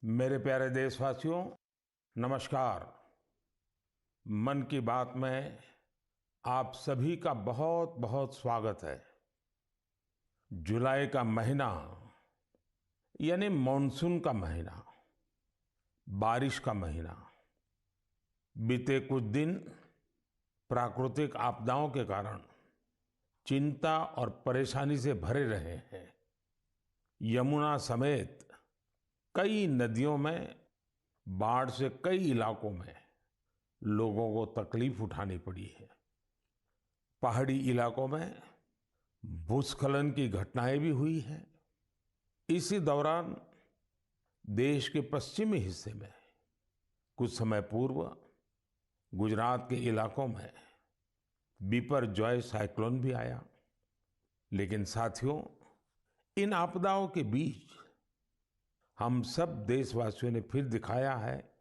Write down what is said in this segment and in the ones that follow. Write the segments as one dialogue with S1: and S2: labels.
S1: मेरे प्यारे देशवासियों, नमस्कार। मन की बात में आप सभी का बहुत बहुत स्वागत है। जुलाई का महीना यानी मॉनसून का महीना, बारिश का महीना। बीते कुछ दिन प्राकृतिक आपदाओं के कारण चिंता और परेशानी से भरे रहे हैं। यमुना समेत कई नदियों में बाढ़ से कई इलाकों में लोगों को तकलीफ उठानी पड़ी है। पहाड़ी इलाकों में भूस्खलन की घटनाएं भी हुई हैं। इसी दौरान देश के पश्चिमी हिस्से में कुछ समय पूर्व गुजरात के इलाकों में बिपरजॉय साइक्लोन भी आया। लेकिन साथियों, इन आपदाओं के बीच हम सब देशवासियों ने फिर दिखाया है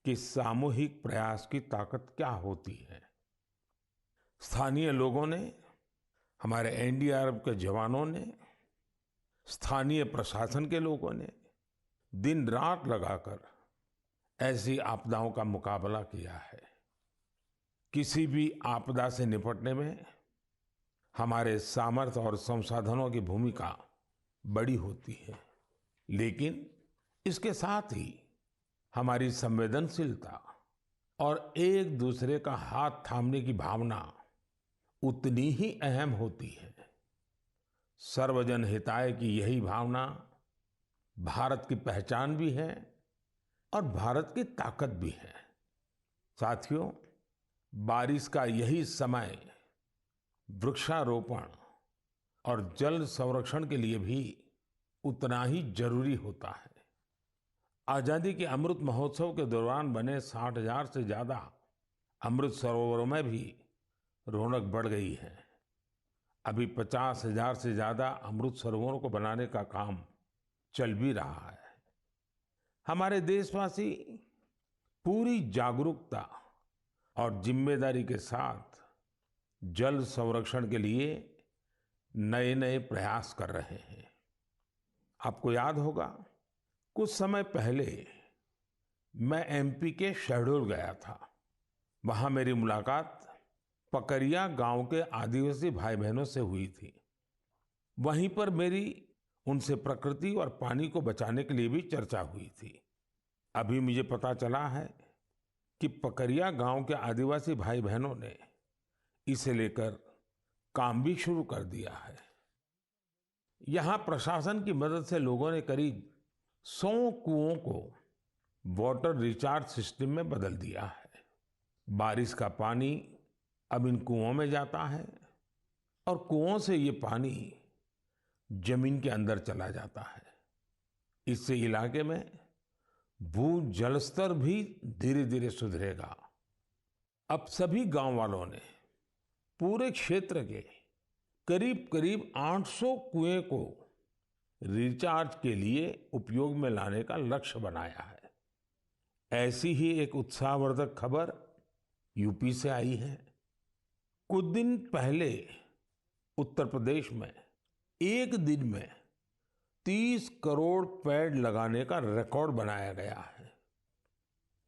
S1: कि सामूहिक प्रयास की ताकत क्या होती है। स्थानीय लोगों ने, हमारे एनडीआरएफ के जवानों ने, स्थानीय प्रशासन के लोगों ने दिन रात लगाकर ऐसी आपदाओं का मुकाबला किया है। किसी भी आपदा से निपटने में हमारे सामर्थ्य और संसाधनों की भूमिका बड़ी होती है, लेकिन इसके साथ ही हमारी संवेदनशीलता और एक दूसरे का हाथ थामने की भावना उतनी ही अहम होती है। सर्वजन हिताय की यही भावना भारत की पहचान भी है और भारत की ताकत भी है। साथियों, बारिश का यही समय वृक्षारोपण और जल संरक्षण के लिए भी उतना ही जरूरी होता है। आजादी के अमृत महोत्सव के दौरान बने 60,000 से ज्यादा अमृत सरोवरों में भी रौनक बढ़ गई है। अभी 50,000 से ज्यादा अमृत सरोवरों को बनाने का काम चल भी रहा है। हमारे देशवासी पूरी जागरूकता और जिम्मेदारी के साथ जल संरक्षण के लिए नए नए प्रयास कर रहे हैं। आपको याद होगा, कुछ समय पहले मैं एमपी के शहडोल गया था। वहां मेरी मुलाकात पकरिया गांव के आदिवासी भाई बहनों से हुई थी। वहीं पर मेरी उनसे प्रकृति और पानी को बचाने के लिए भी चर्चा हुई थी। अभी मुझे पता चला है कि पकरिया गांव के आदिवासी भाई बहनों ने इसे लेकर काम भी शुरू कर दिया है। यहां प्रशासन की मदद से लोगों ने करीब 100 कुओं को वाटर रिचार्ज सिस्टम में बदल दिया है। बारिश का पानी अब इन कुओं में जाता है और कुओं से ये पानी जमीन के अंदर चला जाता है। इससे इलाके में भू जल स्तर भी धीरे धीरे सुधरेगा। अब सभी गांव वालों ने पूरे क्षेत्र के करीब करीब 800 कुएं को रिचार्ज के लिए उपयोग में लाने का लक्ष्य बनाया है। ऐसी ही एक उत्साहवर्धक खबर यूपी से आई है। कुछ दिन पहले उत्तर प्रदेश में एक दिन में 30 करोड़ पेड़ लगाने का रिकॉर्ड बनाया गया है।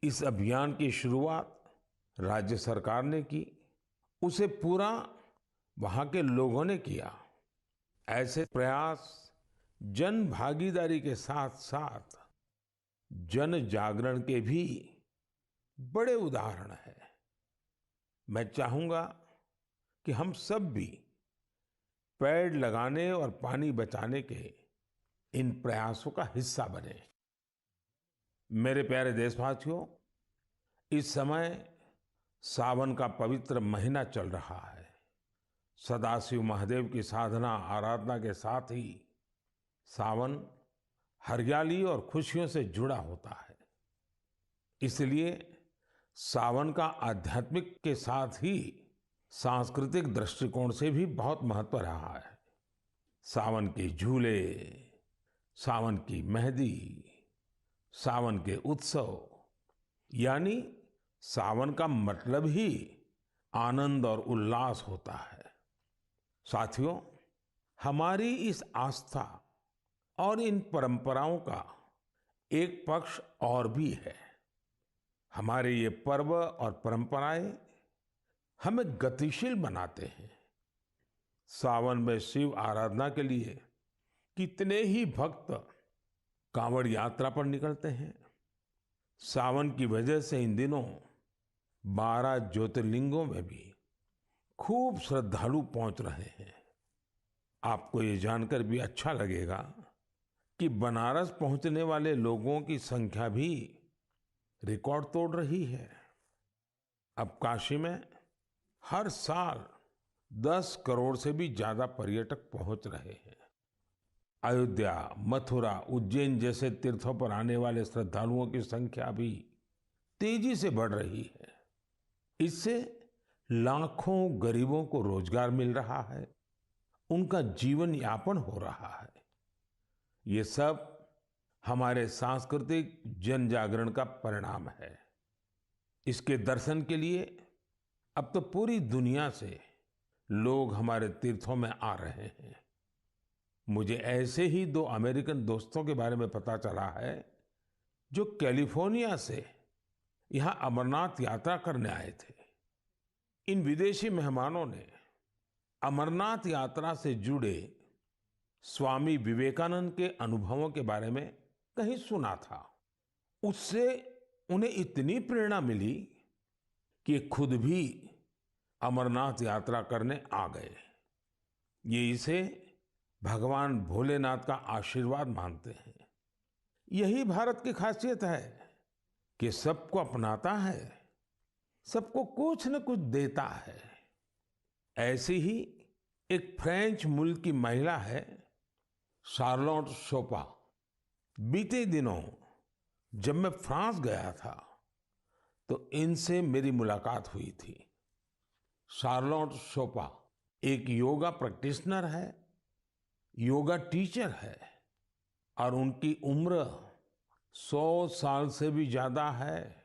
S1: इस अभियान की शुरुआत राज्य सरकार ने की, उसे पूरा वहां के लोगों ने किया। ऐसे प्रयास जन भागीदारी के साथ साथ जन जागरण के भी बड़े उदाहरण हैं। मैं चाहूंगा कि हम सब भी पेड़ लगाने और पानी बचाने के इन प्रयासों का हिस्सा बने। मेरे प्यारे देशवासियों, इस समय सावन का पवित्र महीना चल रहा है। सदाशिव महादेव की साधना आराधना के साथ ही सावन हरियाली और खुशियों से जुड़ा होता है। इसलिए सावन का आध्यात्मिक के साथ ही सांस्कृतिक दृष्टिकोण से भी बहुत महत्व रहा है। सावन के झूले, सावन की मेहंदी, सावन के उत्सव, यानी सावन का मतलब ही आनंद और उल्लास होता है। साथियों, हमारी इस आस्था और इन परंपराओं का एक पक्ष और भी है। हमारे ये पर्व और परंपराएं हमें गतिशील बनाते हैं। सावन में शिव आराधना के लिए कितने ही भक्त कांवड़ यात्रा पर निकलते हैं। सावन की वजह से इन दिनों 12 ज्योतिर्लिंगों में भी खूब श्रद्धालु पहुंच रहे हैं। आपको ये जानकर भी अच्छा लगेगा कि बनारस पहुंचने वाले लोगों की संख्या भी रिकॉर्ड तोड़ रही है। अब काशी में हर साल 10 करोड़ से भी ज्यादा पर्यटक पहुंच रहे हैं। अयोध्या, मथुरा, उज्जैन जैसे तीर्थों पर आने वाले श्रद्धालुओं की संख्या भी तेजी से बढ़ रही है। इससे लाखों गरीबों को रोजगार मिल रहा है, उनका जीवन यापन हो रहा है। ये सब हमारे सांस्कृतिक जन जागरण का परिणाम है। इसके दर्शन के लिए अब तो पूरी दुनिया से लोग हमारे तीर्थों में आ रहे हैं। मुझे ऐसे ही 2 अमेरिकन दोस्तों के बारे में पता चला है जो कैलिफोर्निया से यहाँ अमरनाथ यात्रा करने आए थे। इन विदेशी मेहमानों ने अमरनाथ यात्रा से जुड़े स्वामी विवेकानंद के अनुभवों के बारे में कहीं सुना था। उससे उन्हें इतनी प्रेरणा मिली कि खुद भी अमरनाथ यात्रा करने आ गए। ये इसे भगवान भोलेनाथ का आशीर्वाद मानते हैं। यही भारत की खासियत है कि सबको अपनाता है, सबको कुछ न कुछ देता है। ऐसी ही एक फ्रेंच मूल की महिला है, शार्लोट शोपा। बीते दिनों जब मैं फ्रांस गया था तो इनसे मेरी मुलाकात हुई थी। शार्लोट शोपा एक योगा प्रैक्टिशनर है, योगा टीचर है और उनकी उम्र 100 साल से भी ज्यादा है।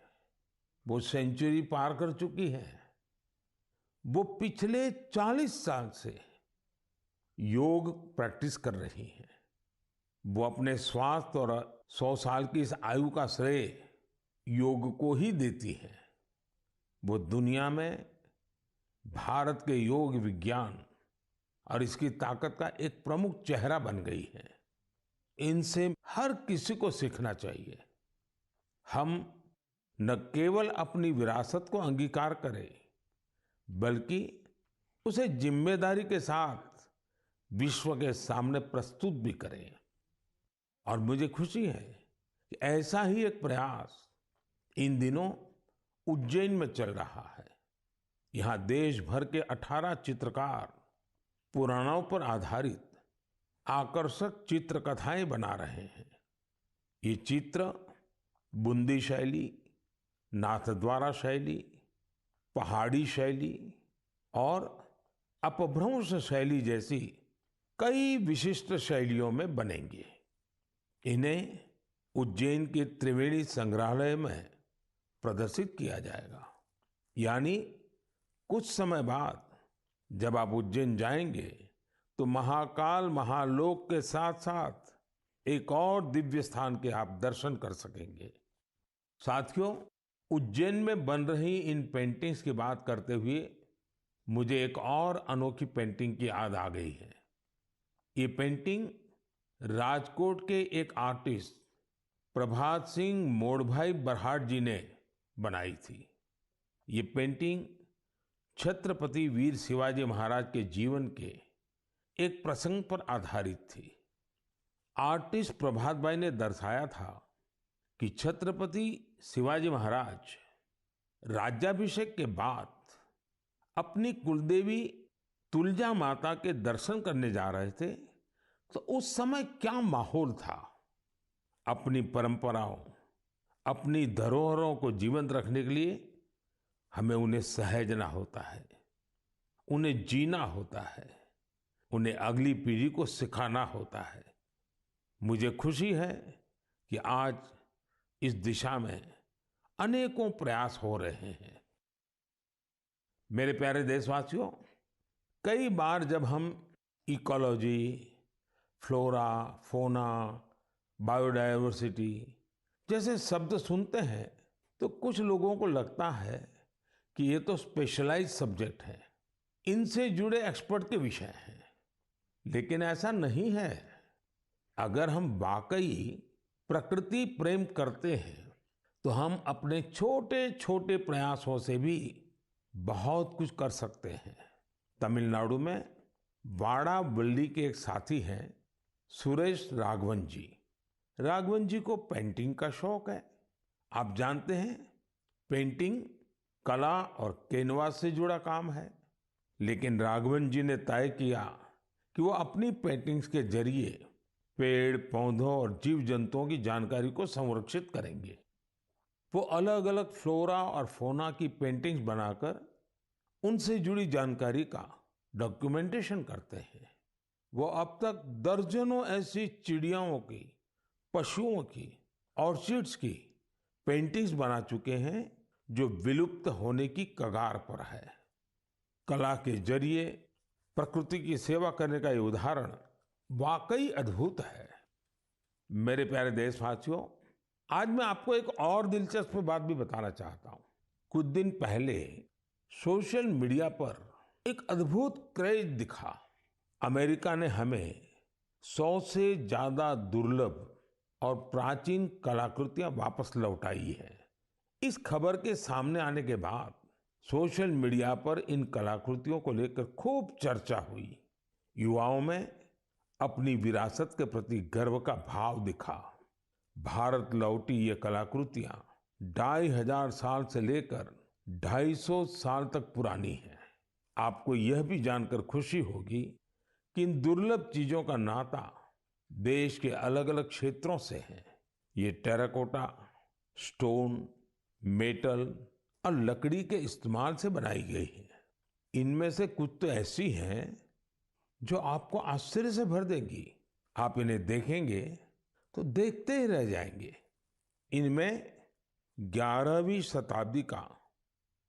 S1: वो सेंचुरी पार कर चुकी है। वो पिछले 40 साल से योग प्रैक्टिस कर रही हैं। वो अपने स्वास्थ्य और 100 साल की इस आयु का श्रेय योग को ही देती है। वो दुनिया में भारत के योग विज्ञान और इसकी ताकत का एक प्रमुख चेहरा बन गई है। इनसे हर किसी को सीखना चाहिए। हम न केवल अपनी विरासत को अंगीकार करें, बल्कि उसे जिम्मेदारी के साथ विश्व के सामने प्रस्तुत भी करें। और मुझे खुशी है कि ऐसा ही एक प्रयास इन दिनों उज्जैन में चल रहा है। यहाँ देश भर के 18 चित्रकार पुराणों पर आधारित आकर्षक चित्रकथाएं बना रहे हैं। ये चित्र बूंदी शैली, नाथद्वारा शैली, पहाड़ी शैली और अपभ्रंश शैली जैसी कई विशिष्ट शैलियों में बनेंगे। इन्हें उज्जैन के त्रिवेणी संग्रहालय में प्रदर्शित किया जाएगा। यानी कुछ समय बाद जब आप उज्जैन जाएंगे तो महाकाल महालोक के साथ साथ एक और दिव्य स्थान के आप दर्शन कर सकेंगे। साथियों, उज्जैन में बन रही इन पेंटिंग्स की बात करते हुए मुझे एक और अनोखी पेंटिंग की याद आ गई है। ये पेंटिंग राजकोट के एक आर्टिस्ट प्रभात सिंह मोडभाई बरहाट जी ने बनाई थी। ये पेंटिंग छत्रपति वीर शिवाजी महाराज के जीवन के एक प्रसंग पर आधारित थी। आर्टिस्ट प्रभात भाई ने दर्शाया था कि छत्रपति शिवाजी महाराज राज्याभिषेक के बाद अपनी कुलदेवी तुलजा माता के दर्शन करने जा रहे थे, तो उस समय क्या माहौल था। अपनी परंपराओं, अपनी धरोहरों को जीवंत रखने के लिए हमें उन्हें सहेजना होता है, उन्हें जीना होता है, उन्हें अगली पीढ़ी को सिखाना होता है। मुझे खुशी है कि आज इस दिशा में अनेकों प्रयास हो रहे हैं। मेरे प्यारे देशवासियों, कई बार जब हम इकोलॉजी, फ्लोरा, फौना, बायोडायवर्सिटी जैसे शब्द सुनते हैं तो कुछ लोगों को लगता है कि ये तो स्पेशलाइज्ड सब्जेक्ट है, इनसे जुड़े एक्सपर्ट के विषय हैं। लेकिन ऐसा नहीं है। अगर हम वाकई प्रकृति प्रेम करते हैं तो हम अपने छोटे छोटे प्रयासों से भी बहुत कुछ कर सकते हैं। तमिलनाडु में वाड़ावल्ली के एक साथी हैं सुरेश राघवन जी। राघवन जी को पेंटिंग का शौक है। आप जानते हैं, पेंटिंग कला और कैनवास से जुड़ा काम है। लेकिन राघवन जी ने तय किया कि वो अपनी पेंटिंग्स के जरिए पेड़ पौधों और जीव जंतुओं की जानकारी को संरक्षित करेंगे। वो अलग अलग फ्लोरा और फौना की पेंटिंग्स बनाकर उनसे जुड़ी जानकारी का डॉक्यूमेंटेशन करते हैं। वो अब तक दर्जनों ऐसी चिड़ियाओं की, पशुओं की, ऑर्चिड्स की पेंटिंग्स बना चुके हैं जो विलुप्त होने की कगार पर है। कला के जरिए प्रकृति की सेवा करने का ये उदाहरण वाकई अद्भुत है। मेरे प्यारे देशवासियों, आज मैं आपको एक और दिलचस्प बात भी बताना चाहता हूँ। कुछ दिन पहले सोशल मीडिया पर एक अद्भुत क्रेज दिखा। अमेरिका ने हमें 100 से ज्यादा दुर्लभ और प्राचीन कलाकृतियां वापस लौटाई है। इस खबर के सामने आने के बाद सोशल मीडिया पर इन कलाकृतियों को लेकर खूब चर्चा हुई। युवाओं में अपनी विरासत के प्रति गर्व का भाव दिखा। भारत लौटी ये कलाकृतियां 2500 साल से लेकर 250 साल तक पुरानी हैं। आपको यह भी जानकर खुशी होगी कि इन दुर्लभ चीजों का नाता देश के अलग अलग क्षेत्रों से है। ये टेराकोटा, स्टोन, मेटल और लकड़ी के इस्तेमाल से बनाई गई है। इनमें से कुछ तो ऐसी हैं जो आपको आश्चर्य से भर देंगी। आप इन्हें देखेंगे तो देखते ही रह जाएंगे। इनमें 11वीं शताब्दी का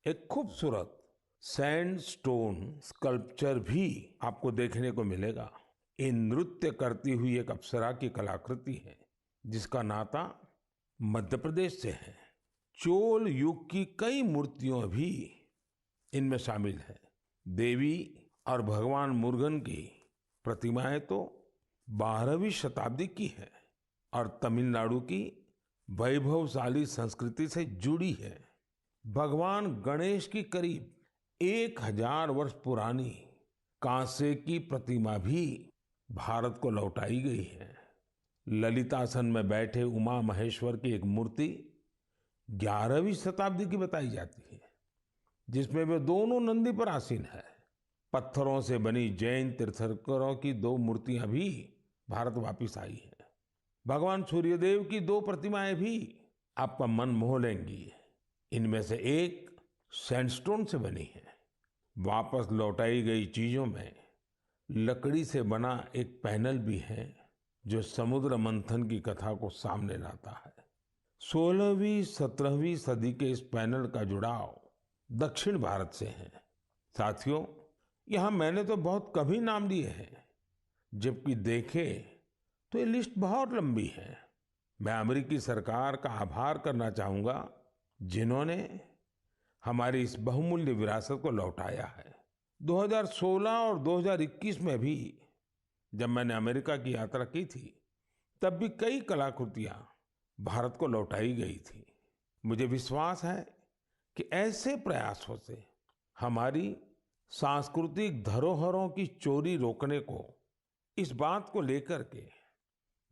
S1: एक खूबसूरत सैंडस्टोन स्कल्पचर भी आपको देखने को मिलेगा। ये नृत्य करती हुई एक अप्सरा की कलाकृति है जिसका नाता मध्य प्रदेश से है। चोल युग की कई मूर्तियां भी इनमें शामिल है। देवी और भगवान मुरुगन की प्रतिमाएं तो 12वीं शताब्दी की है और तमिलनाडु की वैभवशाली संस्कृति से जुड़ी है। भगवान गणेश की करीब 1000 वर्ष पुरानी कांसे की प्रतिमा भी भारत को लौटाई गई है। ललितासन में बैठे उमा महेश्वर की एक मूर्ति 11वीं शताब्दी की बताई जाती है, जिसमें वे दोनों नंदी पर आसीन है। पत्थरों से बनी जैन तीर्थंकरों की 2 मूर्तियां भी भारत वापिस आई हैं। भगवान सूर्यदेव की 2 प्रतिमाएं भी आपका मन मोह लेंगी। इनमें से एक सैंडस्टोन से बनी है। वापस लौटाई गई चीजों में लकड़ी से बना एक पैनल भी है जो समुद्र मंथन की कथा को सामने लाता है। 16वीं 17वीं सदी के इस पैनल का जुड़ाव दक्षिण भारत से है। साथियों, यहाँ मैंने तो बहुत कम ही नाम लिए हैं, जबकि देखें तो ये लिस्ट बहुत लंबी है। मैं अमेरिकी सरकार का आभार करना चाहूंगा जिन्होंने हमारी इस बहुमूल्य विरासत को लौटाया है। 2016 और 2021 में भी जब मैंने अमेरिका की यात्रा की थी, तब भी कई कलाकृतियां भारत को लौटाई गई थी। मुझे विश्वास है कि ऐसे प्रयासों से हमारी सांस्कृतिक धरोहरों की चोरी रोकने को, इस बात को लेकर के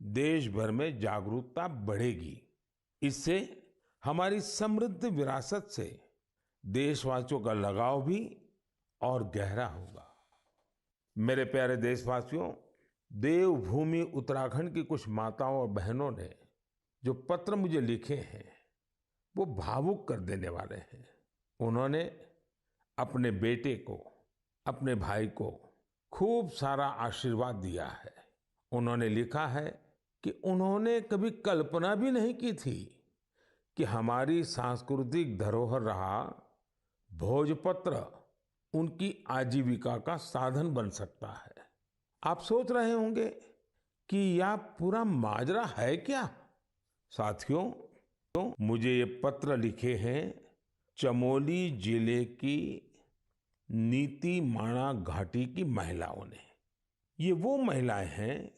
S1: देश भर में जागरूकता बढ़ेगी। इससे हमारी समृद्ध विरासत से देशवासियों का लगाव भी और गहरा होगा। मेरे प्यारे देशवासियों, देवभूमि उत्तराखंड की कुछ माताओं और बहनों ने जो पत्र मुझे लिखे हैं वो भावुक कर देने वाले हैं। उन्होंने अपने बेटे को, अपने भाई को खूब सारा आशीर्वाद दिया है। उन्होंने लिखा है कि उन्होंने कभी कल्पना भी नहीं की थी कि हमारी सांस्कृतिक धरोहर रहा भोजपत्र उनकी आजीविका का साधन बन सकता है। आप सोच रहे होंगे कि यह पूरा माजरा है क्या? साथियों, तो मुझे ये पत्र लिखे हैं चमोली जिले की नीति माणा घाटी की महिलाओं ने। ये वो महिलाएं हैं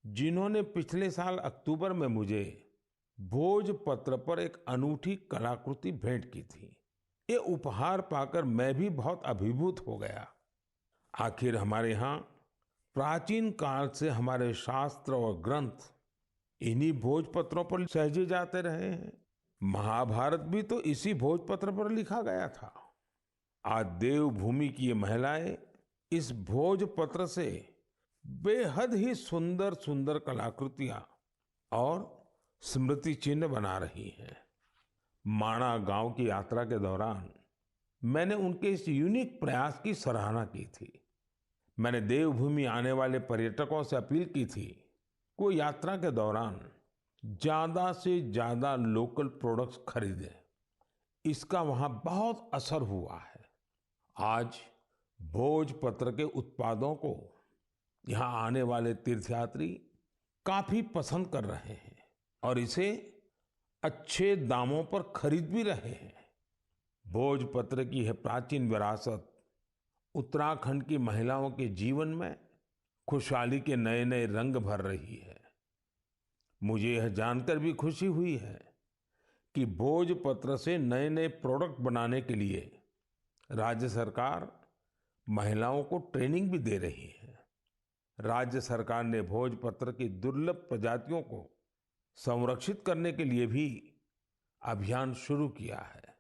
S1: जिन्होंने पिछले साल अक्टूबर में मुझे भोजपत्र पर एक अनूठी कलाकृति भेंट की थी। ये उपहार पाकर मैं भी बहुत अभिभूत हो गया। आखिर हमारे यहाँ प्राचीन काल से हमारे शास्त्र और ग्रंथ इन्हीं भोजपत्रों पर सहेजे जाते रहे हैं। महाभारत भी तो इसी भोजपत्र पर लिखा गया था। आज देवभूमि की ये महिलाएं इस भोजपत्र से बेहद ही सुंदर सुंदर कलाकृतियां और स्मृति चिन्ह बना रही हैं। माणा गांव की यात्रा के दौरान मैंने उनके इस यूनिक प्रयास की सराहना की थी। मैंने देवभूमि आने वाले पर्यटकों से अपील की थी कि वो यात्रा के दौरान ज्यादा से ज्यादा लोकल प्रोडक्ट्स खरीदें। इसका वहां बहुत असर हुआ है। आज भोजपत्र के उत्पादों को यहाँ आने वाले तीर्थयात्री काफी पसंद कर रहे हैं और इसे अच्छे दामों पर खरीद भी रहे हैं। भोजपत्र की यह प्राचीन विरासत उत्तराखंड की महिलाओं के जीवन में खुशहाली के नए नए रंग भर रही है। मुझे यह जानकर भी खुशी हुई है कि भोजपत्र से नए नए प्रोडक्ट बनाने के लिए राज्य सरकार महिलाओं को ट्रेनिंग भी दे रही है। राज्य सरकार ने भोजपत्र की दुर्लभ प्रजातियों को संरक्षित करने के लिए भी अभियान शुरू किया है।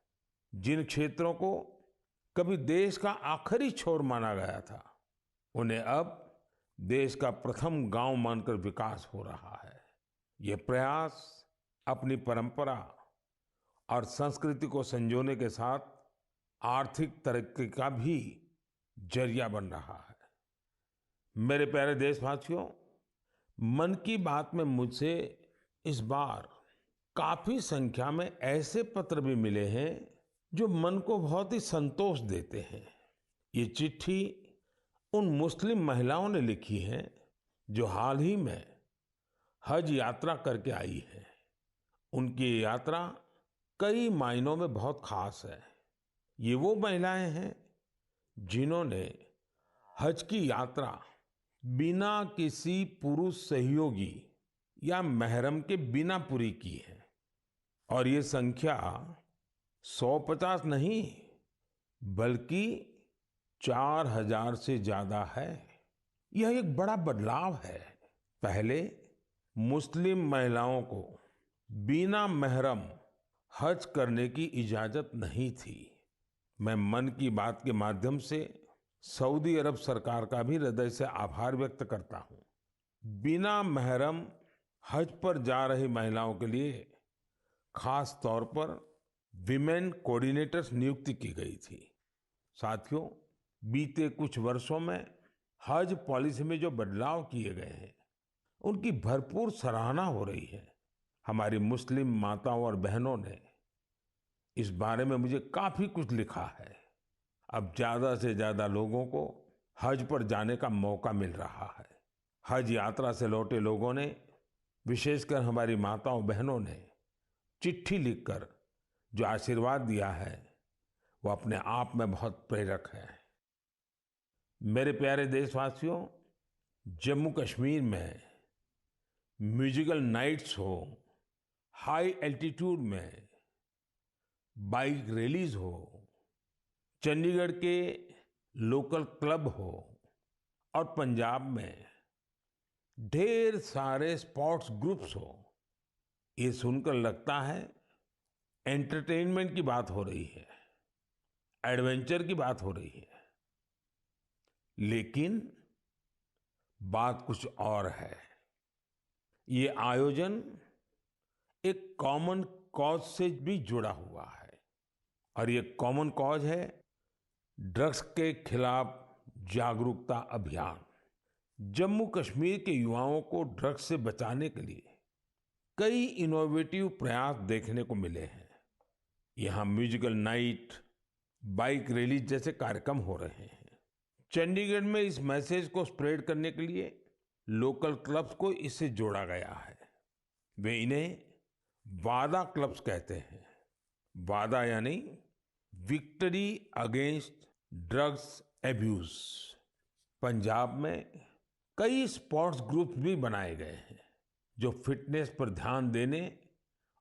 S1: जिन क्षेत्रों को कभी देश का आखिरी छोर माना गया था, उन्हें अब देश का प्रथम गांव मानकर विकास हो रहा है। ये प्रयास अपनी परंपरा और संस्कृति को संजोने के साथ आर्थिक तरक्की का भी जरिया बन रहा है। मेरे प्यारे देशवासियों, मन की बात में मुझसे इस बार काफी संख्या में ऐसे पत्र भी मिले हैं जो मन को बहुत ही संतोष देते हैं। ये चिट्ठी उन मुस्लिम महिलाओं ने लिखी है जो हाल ही में हज यात्रा करके आई है। उनकी ये यात्रा कई मायनों में बहुत खास है। ये वो महिलाएं हैं जिन्होंने हज की यात्रा बिना किसी पुरुष सहयोगी या महरम के बिना पूरी की है और ये संख्या 150 नहीं बल्कि 4000 से ज्यादा है। यह एक बड़ा बदलाव है। पहले मुस्लिम महिलाओं को बिना महरम हज करने की इजाजत नहीं थी। मैं मन की बात के माध्यम से सऊदी अरब सरकार का भी हृदय से आभार व्यक्त करता हूं। बिना महरम हज पर जा रही महिलाओं के लिए खास तौर पर विमेन कोऑर्डिनेटर्स नियुक्ति की गई थी। साथियों, बीते कुछ वर्षों में हज पॉलिसी में जो बदलाव किए गए हैं, उनकी भरपूर सराहना हो रही है। हमारी मुस्लिम माताओं और बहनों ने इस बारे में मुझे काफी कुछ लिखा है। अब ज्यादा से ज्यादा लोगों को हज पर जाने का मौका मिल रहा है। हज यात्रा से लौटे लोगों ने, विशेषकर हमारी माताओं बहनों ने चिट्ठी लिखकर जो आशीर्वाद दिया है, वो अपने आप में बहुत प्रेरक है। मेरे प्यारे देशवासियों, जम्मू कश्मीर में म्यूजिकल नाइट्स हो, हाई एल्टीट्यूड में बाइक रैलीज हो, चंडीगढ़ के लोकल क्लब हो और पंजाब में ढेर सारे स्पोर्ट्स ग्रुप्स हो, ये सुनकर लगता है एंटरटेनमेंट की बात हो रही है, एडवेंचर की बात हो रही है। लेकिन बात कुछ और है। ये आयोजन एक कॉमन कॉज से भी जुड़ा हुआ है और ये कॉमन कॉज है ड्रग्स के खिलाफ जागरूकता अभियान। जम्मू कश्मीर के युवाओं को ड्रग्स से बचाने के लिए कई इनोवेटिव प्रयास देखने को मिले हैं। यहाँ म्यूजिकल नाइट, बाइक रैली जैसे कार्यक्रम हो रहे हैं। चंडीगढ़ में इस मैसेज को स्प्रेड करने के लिए लोकल क्लब्स को इससे जोड़ा गया है। वे इन्हें वादा क्लब्स कहते हैं। वादा यानी victory against drugs abuse. Punjab में कई स्पोर्ट्स ग्रुप्स भी बनाए गए हैं जो फिटनेस पर ध्यान देने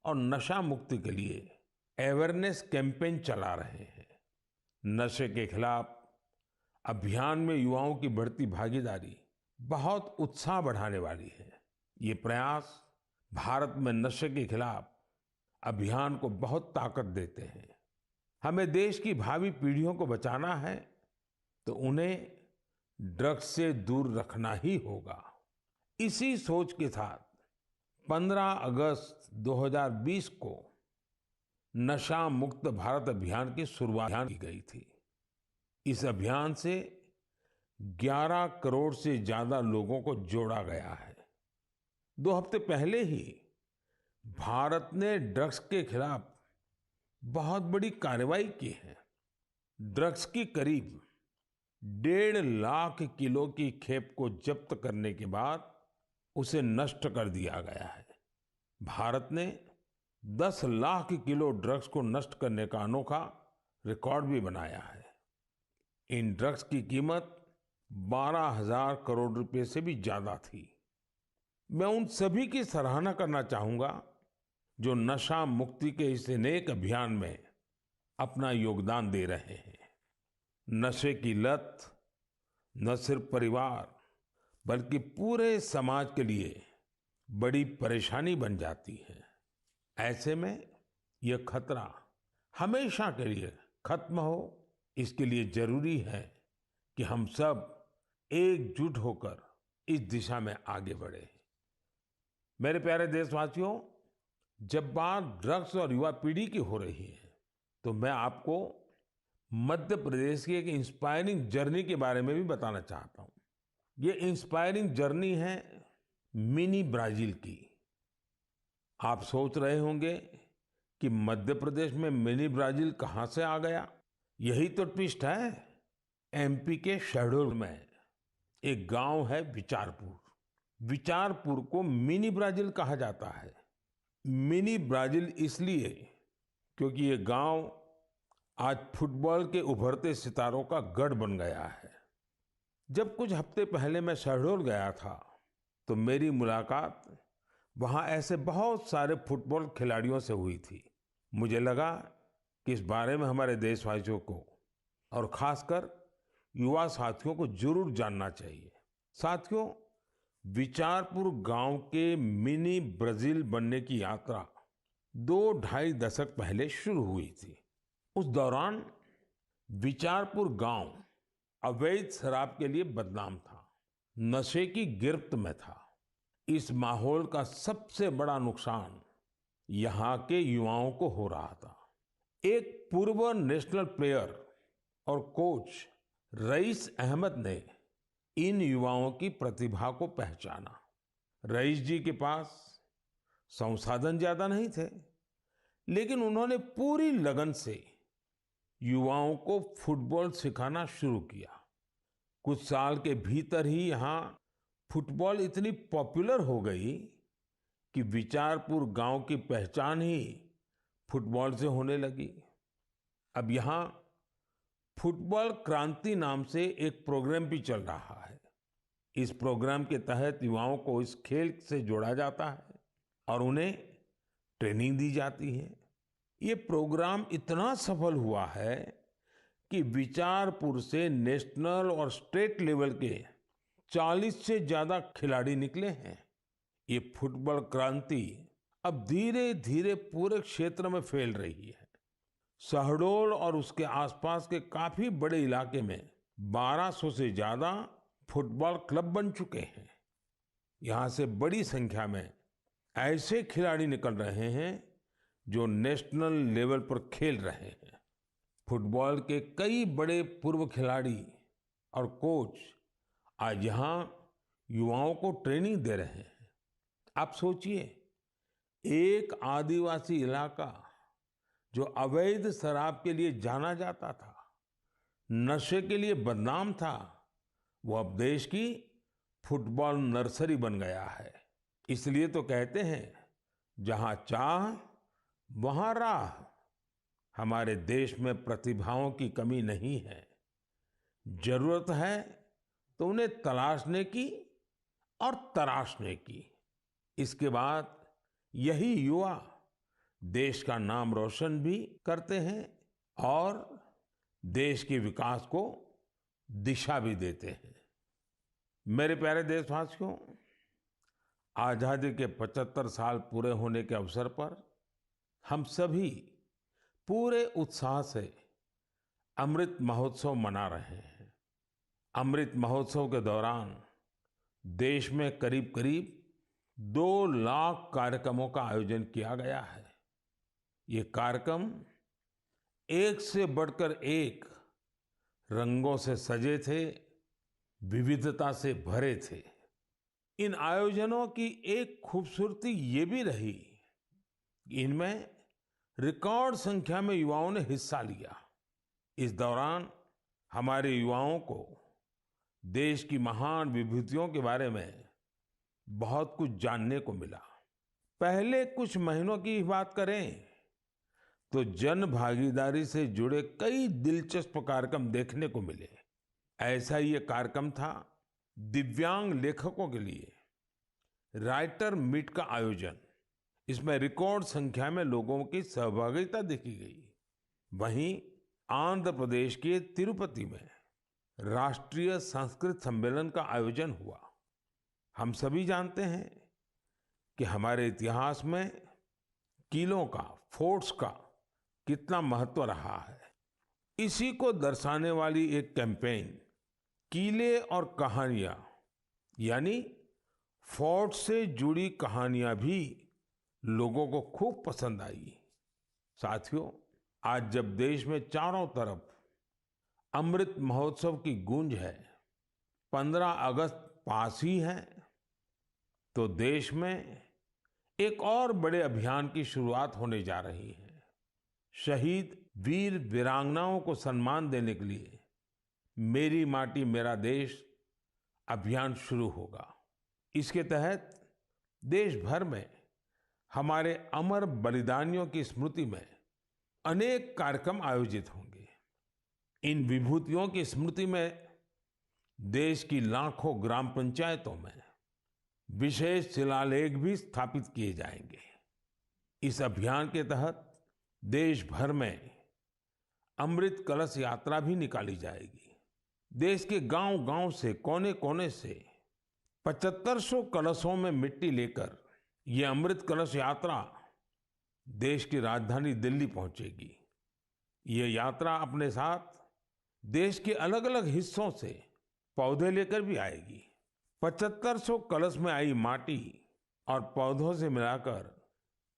S1: और नशा मुक्ति के लिए अवेयरनेस कैंपेन चला रहे हैं। नशे के खिलाफ अभियान में युवाओं की बढ़ती भागीदारी बहुत उत्साह बढ़ाने वाली है। ये प्रयास भारत में नशे के खिलाफ अभियान को बहुत ताकत देते हैं। हमें देश की भावी पीढ़ियों को बचाना है तो उन्हें ड्रग्स से दूर रखना ही होगा। इसी सोच के साथ 15 अगस्त 2020 को नशा मुक्त भारत अभियान की शुरुआत की गई थी। इस अभियान से 11 करोड़ से ज्यादा लोगों को जोड़ा गया है। 2 हफ्ते पहले ही भारत ने ड्रग्स के खिलाफ बहुत बड़ी कार्रवाई की है। ड्रग्स की करीब 1.5 लाख किलो की खेप को जब्त करने के बाद उसे नष्ट कर दिया गया है। भारत ने 10 लाख किलो ड्रग्स को नष्ट करने का अनोखा रिकॉर्ड भी बनाया है। इन ड्रग्स की कीमत 12,000 करोड़ रुपए से भी ज्यादा थी। मैं उन सभी की सराहना करना चाहूंगा जो नशा मुक्ति के इस नेक अभियान में अपना योगदान दे रहे हैं। नशे की लत न सिर्फ परिवार बल्कि पूरे समाज के लिए बड़ी परेशानी बन जाती है। ऐसे में यह खतरा हमेशा के लिए खत्म हो, इसके लिए जरूरी है कि हम सब एकजुट होकर इस दिशा में आगे बढ़े। मेरे प्यारे देशवासियों, जब बात ड्रग्स और युवा पीढ़ी की हो रही है तो मैं आपको मध्य प्रदेश की एक इंस्पायरिंग जर्नी के बारे में भी बताना चाहता हूँ। ये इंस्पायरिंग जर्नी है मिनी ब्राजील की। आप सोच रहे होंगे कि मध्य प्रदेश में मिनी ब्राजील कहाँ से आ गया? यही तो ट्विस्ट है। एमपी के शहडोल में एक गांव है विचारपुर। विचारपुर को मिनी ब्राजील कहा जाता है। मिनी ब्राजील इसलिए क्योंकि ये गांव आज फुटबॉल के उभरते सितारों का गढ़ बन गया है। जब कुछ हफ्ते पहले मैं शहडोल गया था तो मेरी मुलाकात वहां ऐसे बहुत सारे फुटबॉल खिलाड़ियों से हुई थी। मुझे लगा कि इस बारे में हमारे देशवासियों को और खासकर युवा साथियों को जरूर जानना चाहिए। साथियों, विचारपुर गांव के मिनी ब्राजील बनने की यात्रा 2-2.5 दशक पहले शुरू हुई थी। उस दौरान विचारपुर गांव अवैध शराब के लिए बदनाम था, नशे की गिरफ्त में था। इस माहौल का सबसे बड़ा नुकसान यहाँ के युवाओं को हो रहा था। एक पूर्व नेशनल प्लेयर और कोच रईस अहमद ने इन युवाओं की प्रतिभा को पहचाना। रईस जी के पास संसाधन ज्यादा नहीं थे, लेकिन उन्होंने पूरी लगन से युवाओं को फुटबॉल सिखाना शुरू किया। कुछ साल के भीतर ही यहाँ फुटबॉल इतनी पॉपुलर हो गई कि विचारपुर गांव की पहचान ही फुटबॉल से होने लगी। अब यहाँ फुटबॉल क्रांति नाम से एक प्रोग्राम भी चल रहा है। इस प्रोग्राम के तहत युवाओं को इस खेल से जोड़ा जाता है और उन्हें ट्रेनिंग दी जाती है। ये प्रोग्राम इतना सफल हुआ है कि विचारपुर से नेशनल और स्टेट लेवल के 40 से ज्यादा खिलाड़ी निकले हैं। ये फुटबॉल क्रांति अब धीरे धीरे पूरे क्षेत्र में फैल रही है। शहडोल और उसके आसपास के काफी बड़े इलाके में 1200 से ज्यादा फुटबॉल क्लब बन चुके हैं। यहाँ से बड़ी संख्या में ऐसे खिलाड़ी निकल रहे हैं जो नेशनल लेवल पर खेल रहे हैं। फुटबॉल के कई बड़े पूर्व खिलाड़ी और कोच आज यहाँ युवाओं को ट्रेनिंग दे रहे हैं। आप सोचिए, एक आदिवासी इलाका जो अवैध शराब के लिए जाना जाता था, नशे के लिए बदनाम था, वो अब देश की फुटबॉल नर्सरी बन गया है। इसलिए तो कहते हैं जहां चाह वहां राह। हमारे देश में प्रतिभाओं की कमी नहीं है। जरूरत है तो उन्हें तलाशने की और तराशने की। इसके बाद यही युवा देश का नाम रोशन भी करते हैं और देश के विकास को दिशा भी देते हैं। मेरे प्यारे देशवासियों, आजादी के 75 साल पूरे होने के अवसर पर हम सभी पूरे उत्साह से अमृत महोत्सव मना रहे हैं। अमृत महोत्सव के दौरान देश में करीब करीब 2 लाख कार्यक्रमों का आयोजन किया गया है। ये कार्यक्रम एक से बढ़कर एक रंगों से सजे थे, विविधता से भरे थे। इन आयोजनों की एक खूबसूरती ये भी रही कि इनमें रिकॉर्ड संख्या में युवाओं ने हिस्सा लिया। इस दौरान हमारे युवाओं को देश की महान विभूतियों के बारे में बहुत कुछ जानने को मिला। पहले कुछ महीनों की बात करें तो जन भागीदारी से जुड़े कई दिलचस्प कार्यक्रम देखने को मिले। ऐसा ही एक कार्यक्रम था दिव्यांग लेखकों के लिए राइटर मीट का आयोजन। इसमें रिकॉर्ड संख्या में लोगों की सहभागिता देखी गई। वहीं आंध्र प्रदेश के तिरुपति में राष्ट्रीय संस्कृत सम्मेलन का आयोजन हुआ। हम सभी जानते हैं कि हमारे इतिहास में किलों का, फोर्ट्स का कितना महत्व रहा है। इसी को दर्शाने वाली एक कैंपेन किले और कहानियां, यानी फोर्ट से जुड़ी कहानियां भी लोगों को खूब पसंद आई। साथियों, आज जब देश में चारों तरफ अमृत महोत्सव की गूंज है, 15 अगस्त पास ही है, तो देश में एक और बड़े अभियान की शुरुआत होने जा रही है। शहीद वीर वीरांगनाओं को सम्मान देने के लिए मेरी माटी मेरा देश अभियान शुरू होगा। इसके तहत देश भर में हमारे अमर बलिदानियों की स्मृति में अनेक कार्यक्रम आयोजित होंगे। इन विभूतियों की स्मृति में देश की लाखों ग्राम पंचायतों में विशेष शिलालेख भी स्थापित किए जाएंगे। इस अभियान के तहत देश भर में अमृत कलश यात्रा भी निकाली जाएगी। देश के गांव-गांव से, कोने-कोने से 7500 कलशों में मिट्टी लेकर ये अमृत कलश यात्रा देश की राजधानी दिल्ली पहुंचेगी। ये यात्रा अपने साथ देश के अलग-अलग हिस्सों से पौधे लेकर भी आएगी। 7500 कलश में आई माटी और पौधों से मिलाकर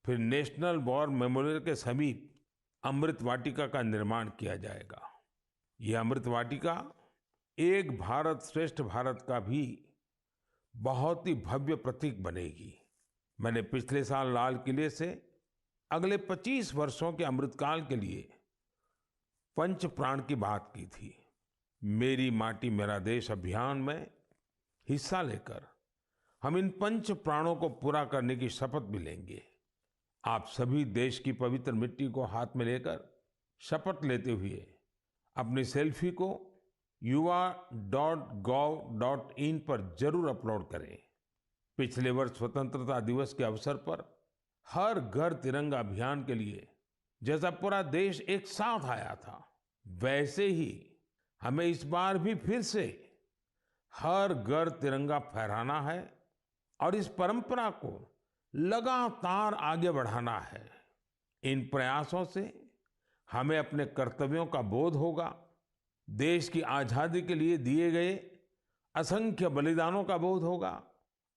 S1: फिर नेशनल वॉर मेमोरियल के समीप अमृत वाटिका का निर्माण किया जाएगा। ये अमृत वाटिका एक भारत श्रेष्ठ भारत का भी बहुत ही भव्य प्रतीक बनेगी। मैंने पिछले साल लाल किले से अगले 25 वर्षों के अमृतकाल के लिए पंच प्राण की बात की थी। मेरी माटी मेरा देश अभियान में हिस्सा लेकर हम इन पंच प्राणों को पूरा करने की शपथ भी लेंगे। आप सभी देश की पवित्र मिट्टी को हाथ में लेकर शपथ लेते हुए अपनी सेल्फी को yuva.gov.in पर जरूर अपलोड करें। पिछले वर्ष स्वतंत्रता दिवस के अवसर पर हर घर तिरंगा अभियान के लिए जैसा पूरा देश एक साथ आया था, वैसे ही हमें इस बार भी फिर से हर घर तिरंगा फहराना है और इस परंपरा को लगातार आगे बढ़ाना है। इन प्रयासों से हमें अपने कर्तव्यों का बोध होगा, देश की आजादी के लिए दिए गए असंख्य बलिदानों का बोध होगा,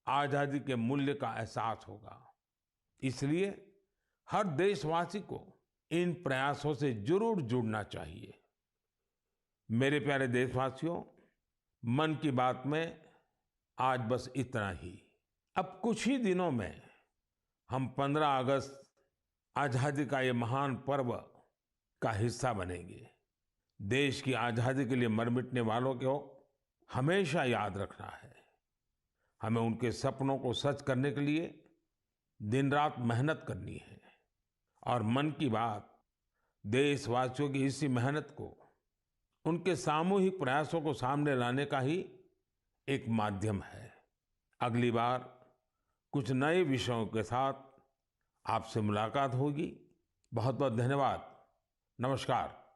S1: आजादी के मूल्य का एहसास होगा। इसलिए हर देशवासी को इन प्रयासों से जरूर जुड़ना चाहिए। मेरे प्यारे देशवासियों, मन की बात में आज बस इतना ही। अब कुछ ही दिनों में हम 15 अगस्त आजादी का ये महान पर्व का हिस्सा बनेंगे। देश की आजादी के लिए मर मिटने वालों को हमेशा याद रखना है। हमें उनके सपनों को सच करने के लिए दिन रात मेहनत करनी है और मन की बात देशवासियों की इसी मेहनत को, उनके सामूहिक प्रयासों को सामने लाने का ही एक माध्यम है। अगली बार कुछ नए विषयों के साथ आपसे मुलाकात होगी। बहुत बहुत धन्यवाद। नमस्कार।